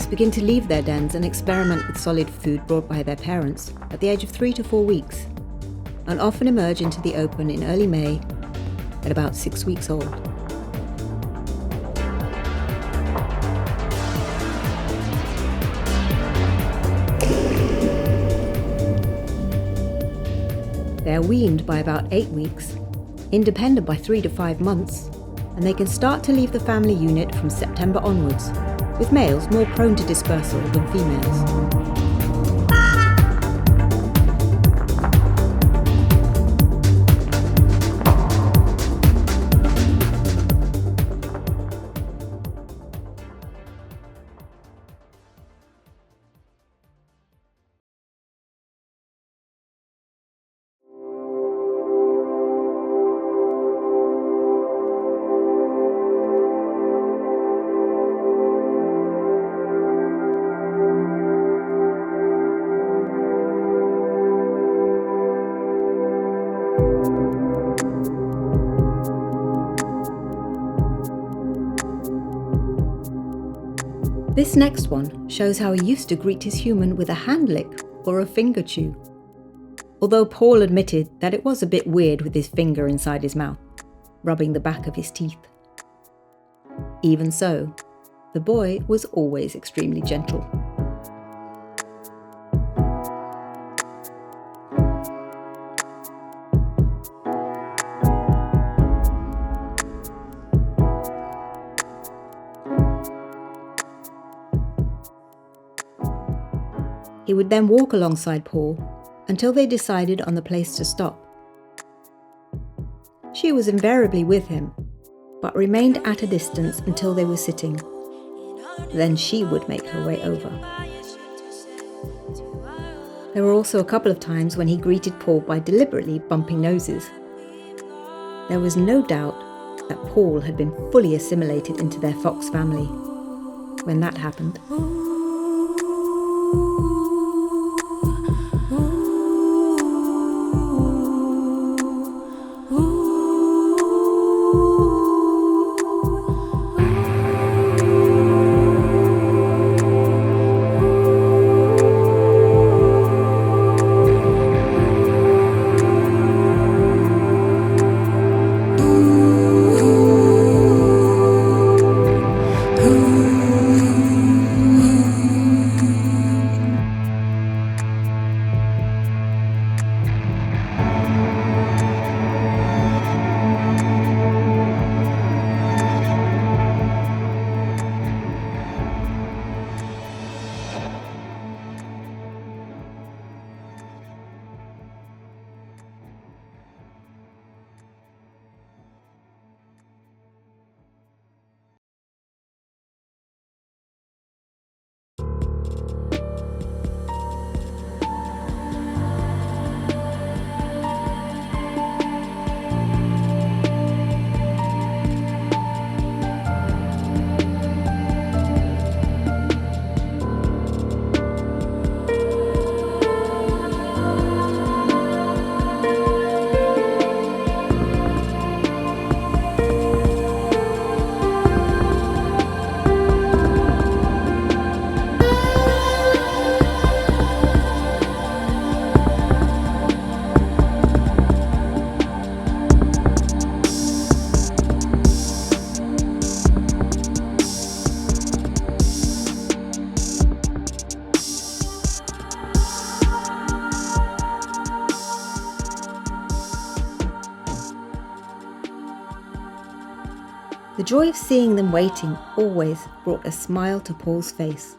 snakes begin to leave their dens and experiment with solid food brought by their parents at the age of 3 to 4 weeks, and often emerge into the open in early May at about 6 weeks old. They are weaned by about 8 weeks, independent by 3 to 5 months, and they can start to leave the family unit from September onwards, with males more prone to dispersal than females. This next one shows how he used to greet his human with a hand lick or a finger chew. Although Paul admitted that it was a bit weird with his finger inside his mouth, rubbing the back of his teeth. Even so, the boy was always extremely gentle. He would then walk alongside Paul until they decided on the place to stop. She was invariably with him, but remained at a distance until they were sitting. Then she would make her way over. There were also a couple of times when he greeted Paul by deliberately bumping noses. There was no doubt that Paul had been fully assimilated into their fox family when that happened. The joy of seeing them waiting always brought a smile to Paul's face.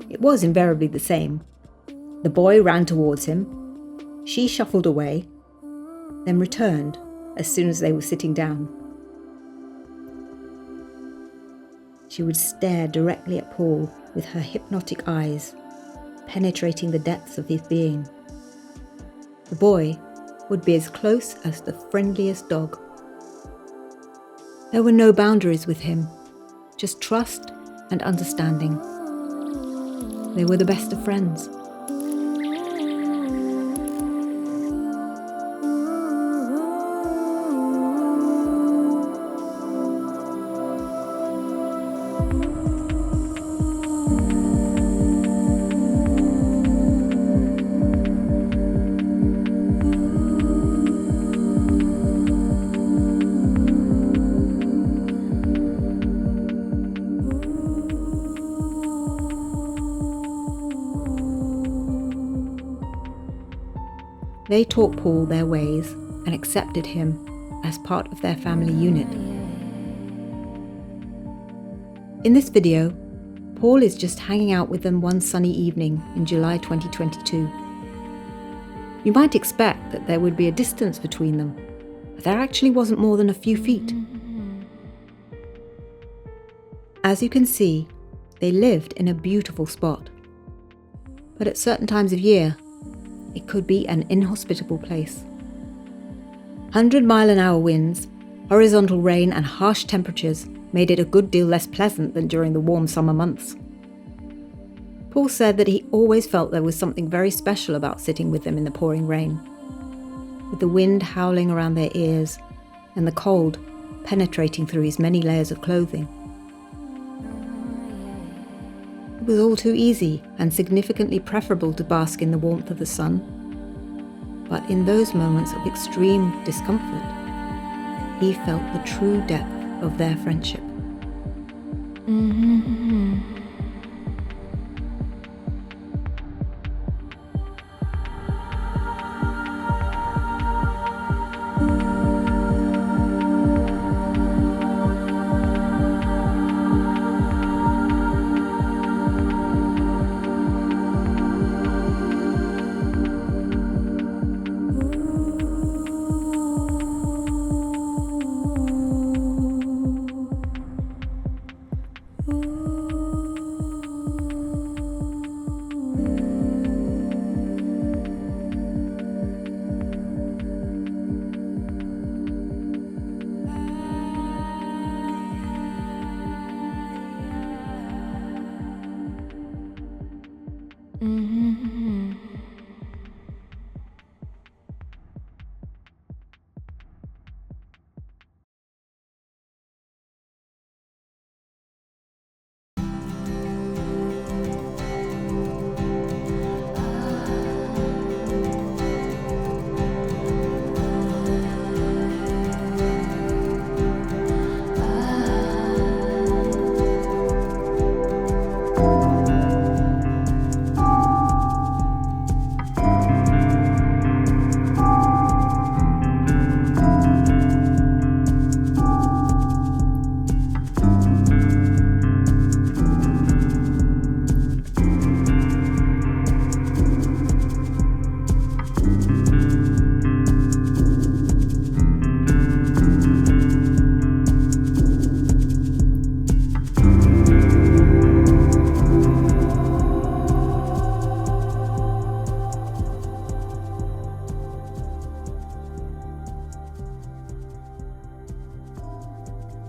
It was invariably the same. The boy ran towards him, she shuffled away, then returned as soon as they were sitting down. She would stare directly at Paul with her hypnotic eyes, penetrating the depths of his being. The boy would be as close as the friendliest dog. There were no boundaries with him, just trust and understanding. They were the best of friends. They taught Paul their ways and accepted him as part of their family unit. In this video, Paul is just hanging out with them one sunny evening in July 2022. You might expect that there would be a distance between them, but there actually wasn't more than a few feet. As you can see, they lived in a beautiful spot. But at certain times of year, it could be an inhospitable place. 100-mile-an-hour winds, horizontal rain and harsh temperatures made it a good deal less pleasant than during the warm summer months. Paul said that he always felt there was something very special about sitting with them in the pouring rain, with the wind howling around their ears and the cold penetrating through his many layers of clothing. It was all too easy and significantly preferable to bask in the warmth of the sun, but in those moments of extreme discomfort, he felt the true depth of their friendship.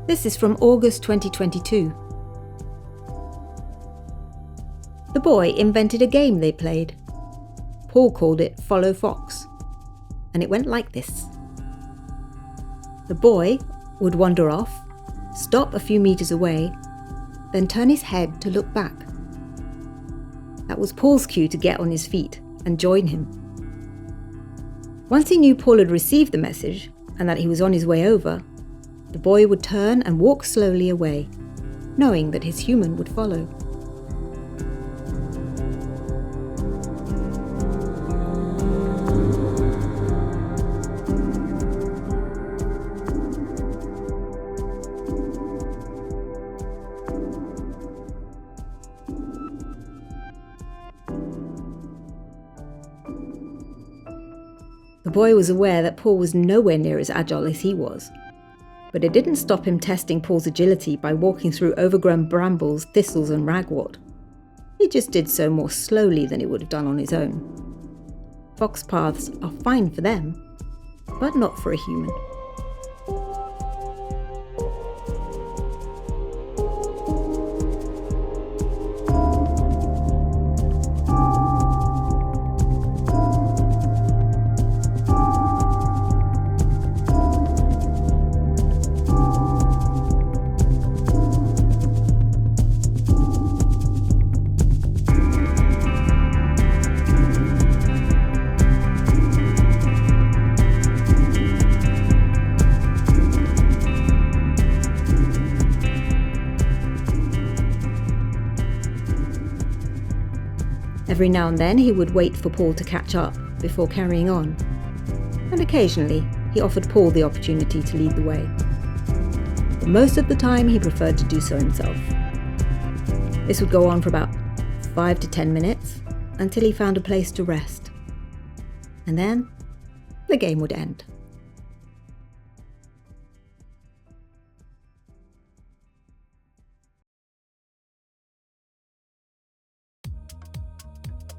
This is from August 2022. The boy invented a game they played. Paul called it Follow Fox, and it went like this. The boy would wander off, stop a few meters away, then turn his head to look back. That was Paul's cue to get on his feet and join him. Once he knew Paul had received the message and that he was on his way over, the boy would turn and walk slowly away, knowing that his human would follow. The boy was aware that Paul was nowhere near as agile as he was, but it didn't stop him testing Paul's agility by walking through overgrown brambles, thistles and ragwort. He just did so more slowly than he would have done on his own. Fox paths are fine for them, but not for a human. Every now and then he would wait for Paul to catch up before carrying on, and occasionally he offered Paul the opportunity to lead the way. But most of the time he preferred to do so himself. This would go on for about 5 to 10 minutes until he found a place to rest. And then the game would end.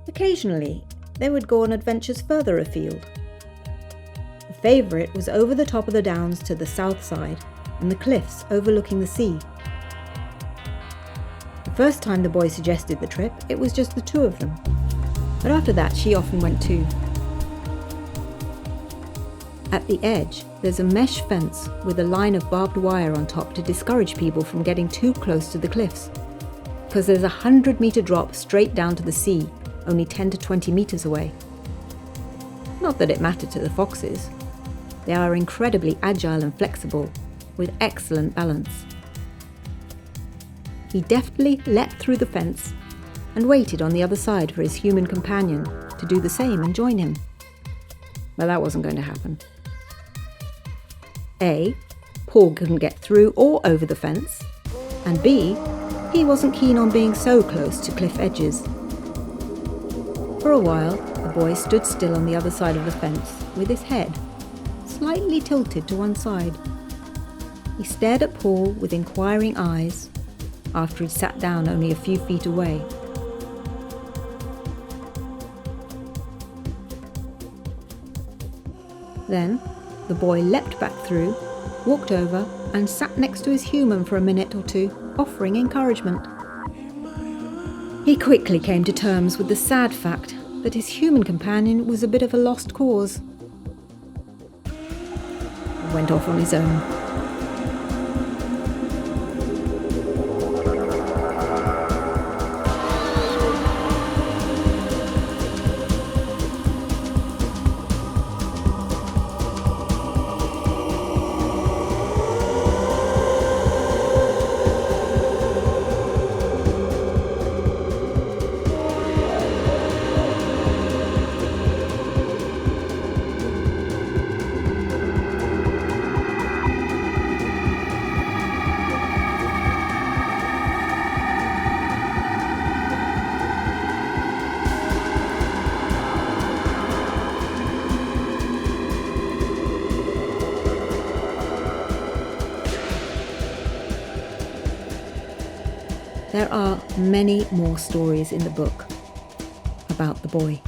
Occasionally, they would go on adventures further afield. The favourite was over the top of the downs to the south side and the cliffs overlooking the sea. The first time the boy suggested the trip, it was just the two of them. But after that, she often went too. At the edge, there's a mesh fence with a line of barbed wire on top to discourage people from getting too close to the cliffs, because there's a 100-metre drop straight down to the sea, only 10 to 20 metres away. Not that it mattered to the foxes. They are incredibly agile and flexible, with excellent balance. He deftly leapt through the fence and waited on the other side for his human companion to do the same and join him. Well, that wasn't going to happen. A, Paul couldn't get through or over the fence, and B, he wasn't keen on being so close to cliff edges. For a while, the boy stood still on the other side of the fence with his head slightly tilted to one side. He stared at Paul with inquiring eyes after he'd sat down only a few feet away. Then, the boy leapt back through, walked over and sat next to his human for a minute or two, offering encouragement. He quickly came to terms with the sad fact that his human companion was a bit of a lost cause. He went off on his own. There are many more stories in the book about the boy.